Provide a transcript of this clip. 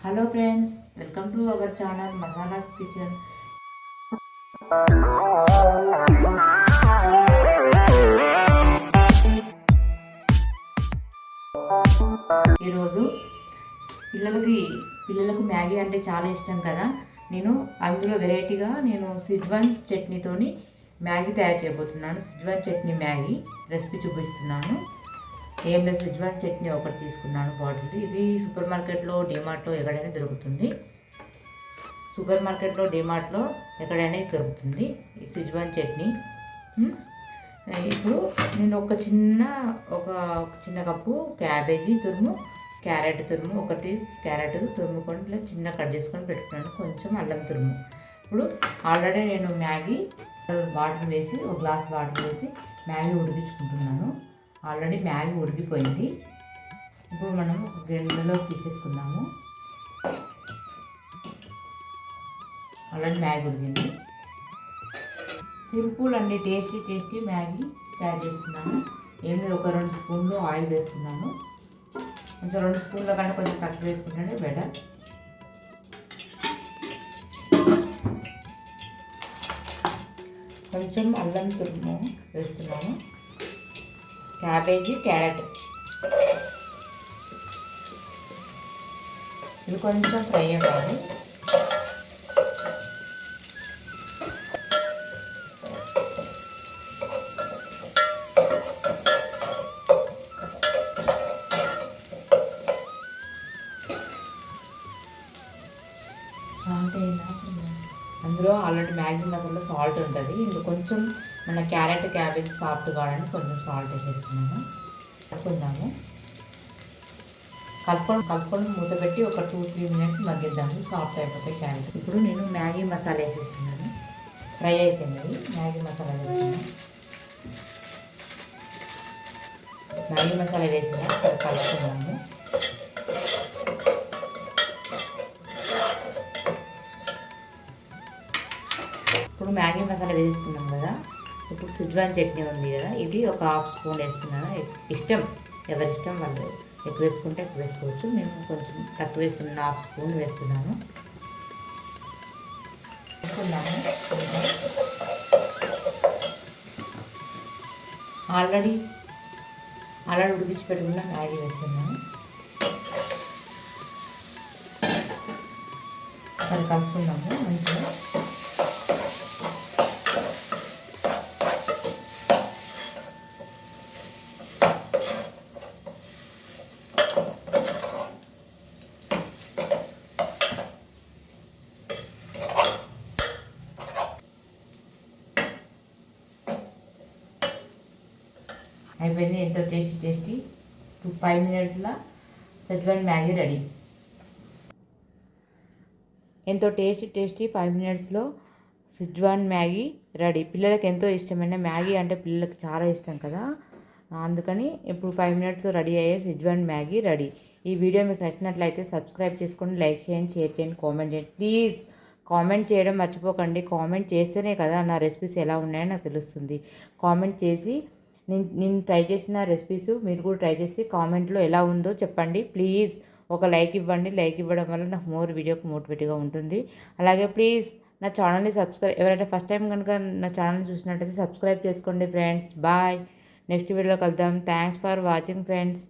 Hello friends, welcome to our channel masalas kitchen. ఈరోజు పిల్లలకు Maggi అంటే చాలా ఇష్టం కదా. నేను అందులో వెరైటీగా షెజ్వాన్ చట్నీతోని మ్యాగీ తయారు చేయబోతున్నాను. షెజ్వాన్ చట్నీ మ్యాగీ రెసిపీ చూపిస్తున్నాను. ఏం లేదు, schezwan చట్నీ ఒకటి తీసుకున్నాను బాటిల్. ఇది సూపర్ మార్కెట్లో, డిమార్ట్లో ఎక్కడైనా దొరుకుతుంది. సూపర్ మార్కెట్లో, డిమార్ట్లో ఎక్కడైనా దొరుకుతుంది ఈ schezwan చట్నీ. ఇప్పుడు నేను ఒక చిన్న కప్పు క్యాబేజీ తురుము, క్యారెట్ తురుము, ఒకటి క్యారెట్ తురుముకొని ఇట్లా చిన్న కట్ చేసుకొని పెట్టుకున్నాను. కొంచెం అల్లం తురుము. ఇప్పుడు ఆల్రెడీ నేను మ్యాగీ వాటర్ వేసి, ఒక గ్లాస్ వాటర్ వేసి మ్యాగీ ఉడికించుకుంటున్నాను. ఆల్రెడీ మ్యాగీ ఉడికిపోయింది. ఇప్పుడు మనం గిన్నెలో తీసేసుకుందాము. ఆల్రెడీ మ్యాగీ ఉడికింది. సింపుల్ అండి, టేస్టీ మ్యాగీ తయారు చేస్తున్నాను. ఏమి ఒక 2 స్పూన్లు ఆయిల్ వేస్తున్నాను. కొంచెం 2 స్పూన్ల కంటే కొంచెం తక్కువ వేసుకుంటే బెటర్. కొంచెం అల్లం తురుము వేస్తున్నాను. క్యాబేజీ, క్యారెట్ ఇది కొంచెం ఫ్రై అవ్వాలి. సాల్ట్ అందులో ఆల్రెడీ మ్యాగీ మసాలా సాల్ట్ ఉంటుంది. ఇందులో కొంచెం మన క్యారెట్, క్యాబేజ్ సాఫ్ట్ కావాలని కొంచెం సాల్ట్ వేసేస్తున్నాము. కలుపుకుందాము. కలుపుకొని మూత పెట్టి ఒక 2-3 మినిట్స్ మగ్గిద్దాము. సాఫ్ట్ అయిపోతాయి క్యారెట్. ఇప్పుడు నేను మ్యాగీ మసాలా వేసేస్తున్నాను. ఫ్రై అయిపోయింది. మ్యాగీ మసాలా వేస్తున్నాను. మ్యాగీ మసాలా వేసిన కలుపుకుందాము. ఇప్పుడు మ్యాగీ మసాలా వేసుకున్నాం కదా. ఇప్పుడు షెజ్వాన్ చట్నీ ఉంది కదా, ఇది ఒక 1/2 స్పూన్ వేస్తున్నాను. ఇష్టం, ఎవరిష్టం వాళ్ళు. ఎక్కువ వేసుకుంటే ఎక్కువ వేసుకోవచ్చు. నేను కొంచెం తక్కువ వేస్తున్నాను, 1/2 స్పూన్ వేస్తున్నాను. ఆల్రెడీ ఉడికించి పెట్టుకున్న మ్యాగీ వేస్తున్నాను. అది కలుపుకున్నాము మంచిగా. అయిపోయింది. ఎంతో టేస్టీ 5 మినిట్స్లో షెజ్వాన్ మ్యాగీ రెడీ. ఎంతో టేస్టీ 5 మినిట్స్లో షెజ్వాన్ మ్యాగీ రెడీ. పిల్లలకి ఎంతో ఇష్టమైన మ్యాగీ అంటే పిల్లలకి చాలా ఇష్టం కదా, అందుకని ఇప్పుడు 5 మినిట్స్లో రెడీ అయ్యే షెజ్వాన్ మ్యాగీ రెడీ. ఈ వీడియో మీకు నచ్చినట్లయితే సబ్స్క్రైబ్ చేసుకోండి, లైక్ చేయండి, షేర్ చేయండి, కామెంట్ చేయండి. ప్లీజ్ కామెంట్ చేయడం మర్చిపోకండి. కామెంట్ చేస్తేనే కదా నా రెసిపీస్ ఎలా ఉన్నాయో నాకు తెలుస్తుంది. కామెంట్ చేసి నేను ట్రై చేసిన రెసిపీస్ మీరు కూడా ట్రై చేసి కామెంట్లో ఎలా ఉందో చెప్పండి. ప్లీజ్ ఒక లైక్ ఇవ్వండి. లైక్ ఇవ్వడం వల్ల నాకు వీడియోకి మోటివేట్గా ఉంటుంది. అలాగే ప్లీజ్ నా ఛానల్ని సబ్స్క్రైబ్, ఎవరైనా ఫస్ట్ టైం కనుక నా ఛానల్ని చూసినట్టయితే సబ్స్క్రైబ్ చేసుకోండి ఫ్రెండ్స్. బాయ్. నెక్స్ట్ వీడియోలో కలుద్దాం. Thanks for watching friends.